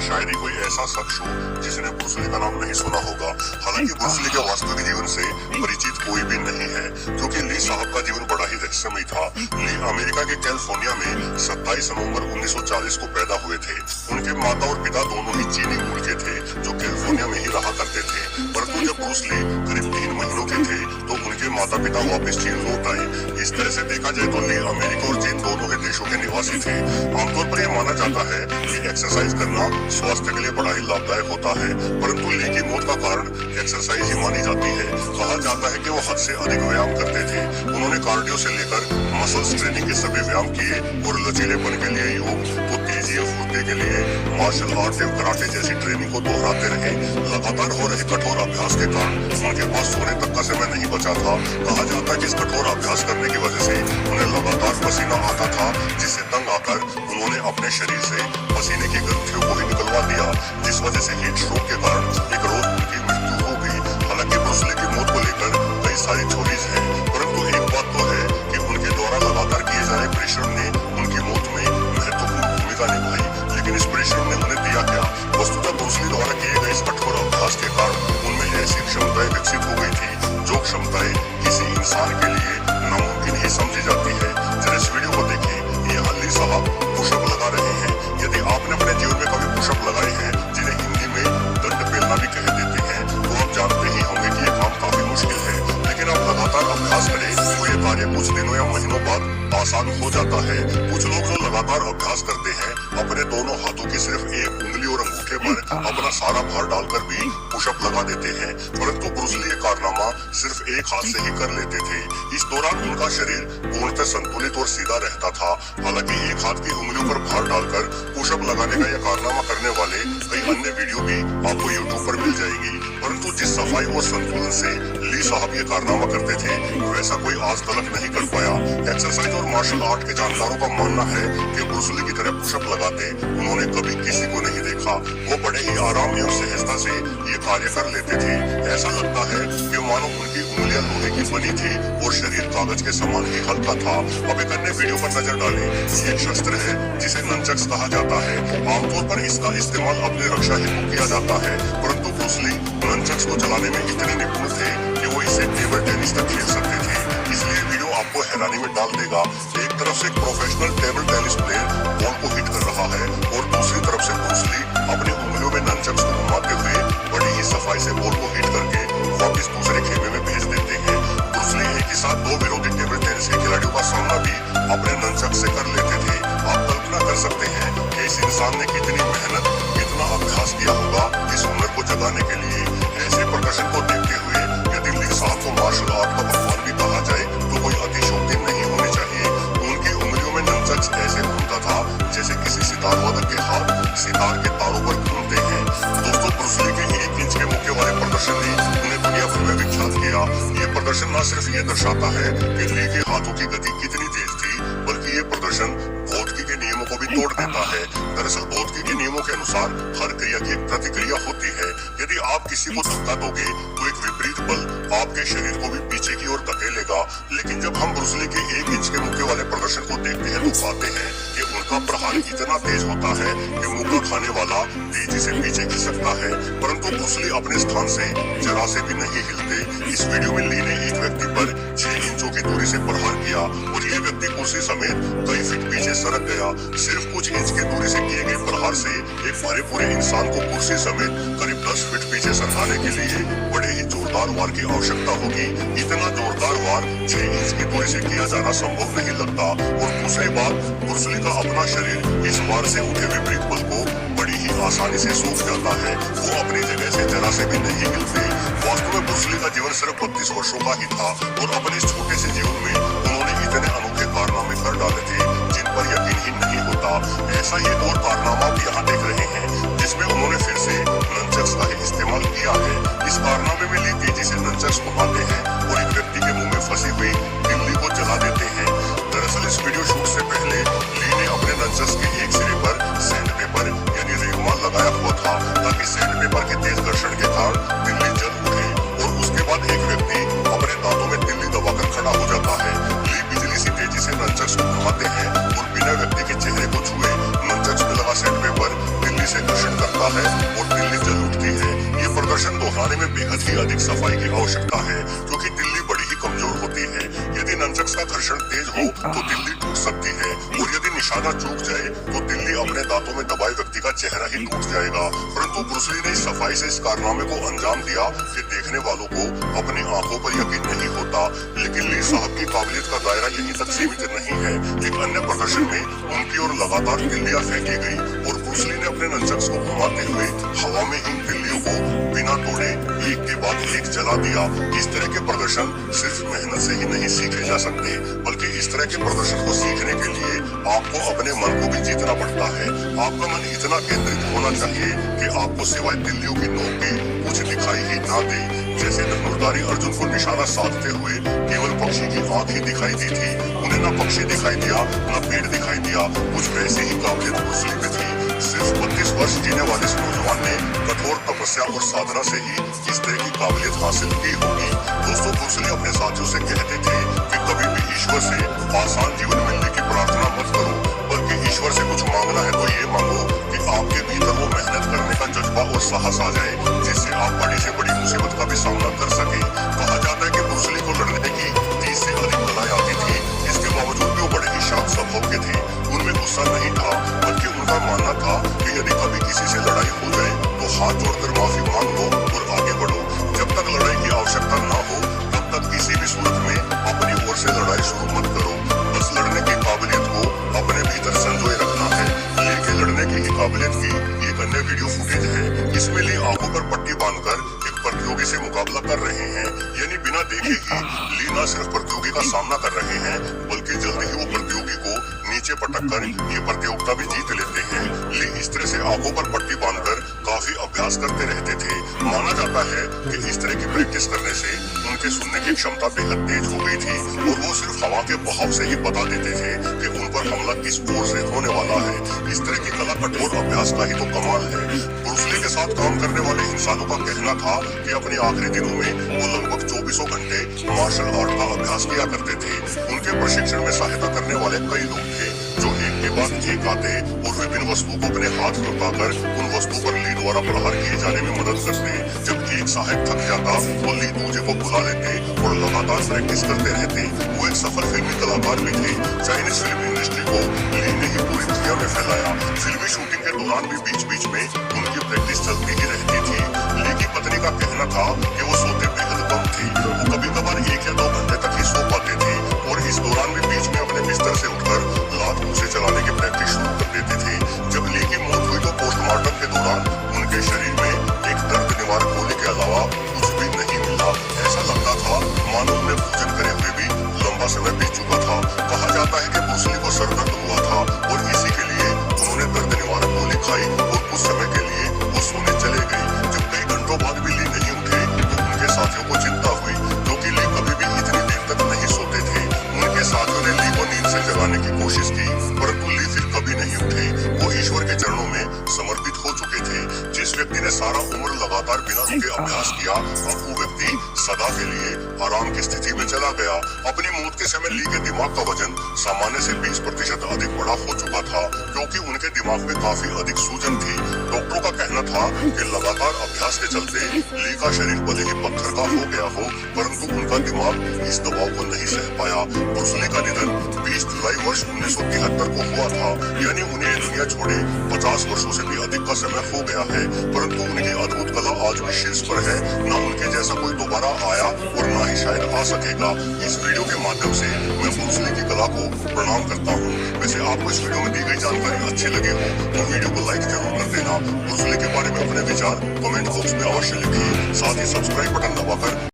शायद ही कोई ऐसा शख्स हो जिसने ब्रूस ली का नाम नहीं सुना होगा। हालांकि ब्रूस ली के वास्तविक जीवन से परिचित कोई भी नहीं है, क्योंकि ली साहब का जीवन बड़ा ही रहस्यमय था। ली अमेरिका के कैलिफोर्निया में 27 नवंबर 1940 को पैदा हुए थे। उनके माता और पिता दोनों ही चीनी मूल के थे, जो कैलिफोर्निया में ही रहा करते थे। परंतु जब ब्रूस ली करीब 3 महीनों के थे तो उनके माता पिता वापस चीन लौट आए। इस तरह से देखा जाए तो ली अमेरिका और चीन दोनों के देशों के निवासी थे। आमतौर पर यह माना जाता है कि एक्सरसाइज करना स्वास्थ्य के लिए बड़ा ही लाभदायक होता है, परंतु ली की मौत का कारण एक्सरसाइज ही मानी जाती है। कहा जाता है कि वो हद से अधिक व्यायाम करते थे। उन्होंने कार्डियो से लेकर मसल्स ट्रेनिंग के सभी व्यायाम किए और लचीलेपन के लिए योग, तो तेजी और फुर्ती के लिए मार्शल आर्ट एवं कराटे जैसी ट्रेनिंग को दोहराते रहे। लगातार हो रहे कठोर अभ्यास के कारण उनके पास सोने तक का समय नहीं बचा था। कहा जाता है कि इस कठोर अभ्यास करने की वजह से उन्हें लगातार पसीना आता था, जिससे तंग आकर उन्होंने अपने शरीर से पसीने की ग्रंथियों को ही निकलवा दिया, जिस वजह से हीट स्ट्रोक के कारण एक रोज उनकी मृत्यु हो गई। हालांकि ब्रूस ली की मौत को लेकर कई सारी थ्योरीज हैं, परंतु एक बात तो है कि उनके द्वारा लगातार किए जा रहे परिश्रम ने उनकी मौत में महत्वपूर्ण भूमिका निभाई। लेकिन इस परिश्रम ने उन्हें दिया क्या? वस्तुतः ब्रूस ली द्वारा किए गए इस कठोर अभ्यास के कारण उनमें ऐसी क्षमताएं विकसित हो गई थी जो क्षमताएं किसी इंसान के लिए नामुमकिन ही समझी जाती है। जरा इस वीडियो को देखिए। यहाँ ली साहब पुशअप लगा रहे हैं। यदि आपने अपने जीवन में कभी पुशअप लगाए हैं, जिन्हें हिंदी में दंड पेलना भी कह देते हैं, तो आप जानते ही होंगे कि यह काम काफी मुश्किल है। लेकिन आप लगातार अभ्यास करें तो ये कार्य कुछ दिनों या महीनों बाद आसान हो जाता है। कुछ लोग जो लगातार अभ्यास करते हैं अपने दोनों हाथों की सिर्फ एक उंगली और अंगूठे पर अपना सारा भार डालकर भी पुशअप लगा देते हैं, परंतु ब्रूस ली ये कारनामा सिर्फ एक हाथ से ही कर लेते थे। इस दौरान उनका शरीर पूर्णतः संतुलित और सीधा रहता था। हालांकि एक हाथ की उंगलियों पर भार डालकर पुशअप लगाने का यह कारनामा करने वाले कई अन्य वीडियो भी आपको यूट्यूब पर मिल जाएगी, परंतु जिस सफाई और संतुलन से ली साहब ये कारनामा करते थे वैसा कोई आज तक नहीं कर पाया। एक्सरसाइज और मार्शल आर्ट के जानकारों का मानना है कि ब्रूस ली की तरह पुशअप लगाते उन्होंने कभी किसी को नहीं देखा। वो बड़े ही आराम एवं सहजता से ये कार्य कर लेते थे। ऐसा लगता है कि मानो उनकी उंगलियां लोहे की बनी थी और शरीर कागज के समान ही हल्का था। अब एक अन्य वीडियो पर नजर डालें। ये एक शस्त्र है जिसे नंचक्स कहा जाता है। आमतौर पर इसका इस्तेमाल अपनी रक्षा हेतु किया जाता है, परंतु ब्रूस ली नंचक्स को चलाने में इतने निपुण थे कि वो इसे टेबल टेनिस तक खेल सकते थे। इसलिए वीडियो आपको हैरानी में डाल देगा। एक तरफ से एक professional table tennis player ball को हिट कर रहा है और दूसरी तरफ से ब्रूस ली अपनी उंगलियों में नंचक्स को घुमाते हुए बड़ी ही सफाई से बॉल को हिट करके वापस दूसरे खेमे में भेज देते हैं। ब्रूस ली एक ही साथ 2 विरोधी टेबल टेनिस के खिलाड़ियों का सामना भी अपने नंचक्स से कर लेते थे। आप कल्पना कर सकते हैं कि इस इंसान ने कितनी मेहनत, कितना अभ्यास किया होगा इस हुनर को जगाने के लिए। ऐसे प्रदर्शन को देखते हुए यदि ली साहब को मार्शल आर्ट का भगवान भी कहा जाए तो कोई अतिशयोक्ति नहीं होनी चाहिए। उनकी उंगलियों में नंचक्स ऐसे घूमता था जैसे किसी सितार वादक के हाथ सितार के तारों पर घूमते हैं। दोस्तों, ब्रूस ली के 1 इंच के मुक्के वाले प्रदर्शन ने उन्हें दुनिया भर में विख्यात किया। ये प्रदर्शन न सिर्फ ये दर्शाता है कि ली के हाथों की गति कितनी तेज थी, बल्कि ये प्रदर्शन भौतिकी के नियमों को भी तोड़ देता है। दरअसल भौतिकी के नियमों के अनुसार हर क्रिया की एक प्रतिक्रिया होती है। यदि आप किसी को धक्का दोगे तो एक विपरीत बल आपके शरीर को भी पीछे की ओर धकेलेगा। लेकिन जब हम ब्रूस ली के 1 इंच के मुक्के वाले प्रदर्शन को देखते हैं तो पाते हैं कि उनका प्रहार इतना तेज होता है कि मुक्का खाने वाला तेजी से पीछे गिर सकता है, परंतु ब्रूस ली अपने स्थान से जरा से भी नहीं हिलते। इस वीडियो में ली ने एक व्यक्ति पर 6 इंचों की दूरी से प्रहार किया और ये व्यक्ति कुर्सी समेत कई फीट पीछे सरक गया। सिर्फ कुछ इंच की दूरी से किए गए प्रहार से एक भरे पूरे इंसान को कुर्सी समेत करीब 10 फीट पीछे सरकाने के लिए बड़े ही जोरदार वार की आवश्यकता होगी। इतना जोरदार वार 6 इंच की दूरी से किया जाना संभव नहीं लगता। और दूसरी बात, ब्रूस ली का अपना शरीर इस वार से उठे विपरीत बल को बड़ी ही आसानी से सूख जाता है। वो अपनी जगह से जरा से भी नहीं हिलते। वास्तव में ब्रूस ली का जीवन सिर्फ 32 वर्षों का ही था और अपने इस छोटे से जीवन में उन्होंने इतने अनोखे कारनामे कर डाले थे जिन पर यकीन ही नहीं होता। ऐसा ही एक और कारनामा आप यहाँ देख रहे हैं जिसमें उन्होंने फिर से नंचक्स का ही इस्तेमाल किया है। इस कारनामे में ली तेजी से नंचक्स घुमाते हैं और एक व्यक्ति के मुंह में फंसी हुई बिल्ली को जला देते हैं। दरअसल इस वीडियो शूट से पहले ली ने अपने नंचक्स के एक सिरे पर सैंड पेपर यानी रेगमाल लगाया हुआ था ताकि सैंड पेपर के तेज घर्षण के कारण बिल्ली जल उठे और उसके बाद एक व्यक्ति अपने दांतों में तिल्ली दबाकर खड़ा हो जाता है। ली बिजली सी तेजी से नंचक्स को घुमाते हैं और बिना व्यक्ति के चेहरे को छुए नंचक्स में लगा सैंड पेपर बिल्ली प्रदर्शन करता है और दिल्ली जल उठती है। ये प्रदर्शन दोहराने में बेहद ही अधिक सफाई की आवश्यकता है, क्योंकि दिल्ली बड़ी ही कमजोर होती है। यदि नंचक्स का घर्षण तेज हो तो दिल्ली टूट सकती है, और यदि निशाना चूक जाए तो दिल्ली अपने दांतों में दबाए व्यक्ति का चेहरा ही टूट जाएगा। परंतु ब्रूस ली ने इस सफाई से इस कारनामे को अंजाम दिया कि देखने वालों को अपनी आंखों पर यकीन नहीं होता। लेकिन ली साहब की काबिलियत का दायरा यहीं तक सीमित नहीं है। एक अन्य प्रदर्शन में उनकी ओर लगातार तिल्लियां फेंकी गई और ब्रूस ली ने अपने नंचक्स को घुमाते हुए हवा में इन तिल्लियों को बिना तोड़े एक के बाद एक जला दिया। इस तरह के प्रदर्शन सिर्फ मेहनत से ही नहीं सीखे जा सकते, बल्कि इस तरह के प्रदर्शन को सीखने के लिए आपको अपने मन को भी जीतना पड़ता है। आपका मन इतना केंद्रित होना चाहिए कि आपको सिवाय तिल्लियों की नोक के कुछ दिखाई ही ना दे। जैसे धनुर्धारी अर्जुन को निशाना साधते हुए केवल पक्षी की आंख ही दिखाई दी थी, उन्हें न पक्षी दिखाई दिया न पेड़ दिखाई दिया। कुछ वैसे ही काबिलियत ब्रूस ली में थी। सिर्फ 32 वर्ष जीने वाले इस नौजवान ने कठोर तपस्या और साधना से ही इस तरह की काबिलियत हासिल की होगी। दोस्तों, ब्रूस ली अपने साथियों से कहते थे कि कभी भी ईश्वर से आसान जीवन मिलने की प्रार्थना मत करो, बल्कि ईश्वर से कुछ मांगना है तो ये मांगो कि आपके भीतर वो मेहनत करने का जज्बा और साहस आ जाए, जिससे आप बड़ी से बड़ी मुसीबत का भी सामना कर सके। कहा जाता है कि ब्रूस ली को लड़ने की 30 से अधिक कलाएं आती थी। इसके बावजूद भी वो बड़े ही शांत स्वभाव के थे। उनमें गुस्सा नहीं था, बल्कि उनका मानना था कि यदि कभी किसी से लड़ाई हो जाए तो हाथ जोड़कर माफी मांग लो और आगे बढ़ो। जब तक लड़ाई की आवश्यकता ना हो तब तक किसी भी सूरत में अपनी ओर से लड़ाई शुरू मत करो। बस लड़ने की काबिलियत को अपने भीतर संजोए रखना है। ली के लड़ने की काबिलियत की एक अन्य वीडियो फुटेज है। इसमें ली आंखों पर पट्टी बांधकर एक प्रतियोगी से मुकाबला कर रहे हैं। यानी बिना देखे ही ली न सिर्फ प्रतियोगी का सामना कर रहे हैं, बल्कि जल्दी ही वो प्रतियोगी को नीचे पटककर ये प्रतियोगिता भी जीत लेते हैं। ली इस तरह से आंखों पर पट्टी बांधकर काफी अभ्यास करते रहते थे। माना जाता है कि इस तरह की प्रैक्टिस करने से उनके सुनने की क्षमता बेहद तेज हो गई थी, और वो सिर्फ हवा के बहाव से ही बता देते थे कि उन पर हमला किस ओर से होने वाला है। इस तरह की कला कठोर अभ्यास का ही तो कमाल है। ब्रूस ली के साथ काम करने वाले इंसानों का कहना था कि अपने आखिरी दिनों में वो लगभग 24 घंटे मार्शल आर्ट का अभ्यास किया करते थे। उनके प्रशिक्षण में सहायता करने वाले कई लोग थे जो एक के बाद एक आते और विभिन्न वस्तुओं को अपने हाथ में उठाकर उन वस्तुओं पर ली द्वारा प्रहार किए जाने में मदद करते। जब एक सहायक थक जाता तो ली दूसरे को बुला लेते और लगातार प्रैक्टिस करते रहते। वो एक सफल फिल्मी कलाकार भी थे। चाइनीज फिल्म इंडस्ट्री को ली ने ही पूरी दुनिया में फैलाया। फिल्मी शूटिंग के दौरान भी बीच बीच में उनकी प्रैक्टिस चलती ही रहती थी। ली की पत्नी का कहना था कि वो सोते बेहद कम थे। वो कभी कभार 1 या 2 घंटे तक ही सो पाते थे, और इस दौरान भी बीच में अपने बिस्तर से उठकर लात मुंह से चलाने की प्रैक्टिस शुरू कर देते थे। जब ली की मौत हुई तो पोस्टमार्टम के दौरान उनके शरीर में एक दर्द निवारक गोली के अलावा कुछ भी नहीं मिला। ऐसा लगता था मानो उन्हें भोजन करे हुए भी लंबा समय बीत चुका था। कहा जाता है कि ब्रूस ली को सर दर्द हुआ था और इसी के लिए उन्होंने दर्द निवारक गोली खाई और कुछ समय के लिए वो सोने चले गए। जब कई घंटों बाद भी ली नहीं उठे तो उनके साथियों को चिंता हुई, क्योंकि ली कभी भी इतनी देर तक नहीं सोते थे। उनके साथियों ने ली को नींद से जगाने की कोशिश की, परंतु ली फिर कभी नहीं उठे। वो ईश्वर के चरणों में समर्पित हो चुके थे। जिस व्यक्ति ने सारा उम्र लगातार बिना रुके अभ्यास किया, अब वो व्यक्ति सदा के लिए आराम की स्थिति में चला गया। अपनी मौत के समय ली के दिमाग का वजन सामान्य से 20% अधिक बड़ा हो चुका था, क्योंकि उनके दिमाग में काफी अधिक सूजन थी। डॉक्टरों का कहना था कि लगातार अभ्यास के चलते ली का शरीर भले ही पत्थर का हो गया हो, परंतु उनका दिमाग इस दबाव को नहीं सह पाया। ब्रूस ली का निधन 20 जुलाई वर्ष 1973 को हुआ था। यानी उन्हें दुनिया छोड़े 50 वर्षों से भी अधिक का समय हो गया है, परंतु उनकी अद्भुत कला आज भी शीर्ष पर है। न उनके जैसा कोई दोबारा आया और न ही शायद आ सकेगा। इस वीडियो के माध्यम से मैं ब्रूस ली की कला को प्रणाम करता हूँ। वैसे आपको इस वीडियो में दी गई जानकारी अच्छी लगी हो तो वीडियो को लाइक जरूर कर देना। ब्रूस ली के बारे में अपने विचार कमेंट बॉक्स में अवश्य लिखिए। साथ ही सब्सक्राइब बटन दबाकर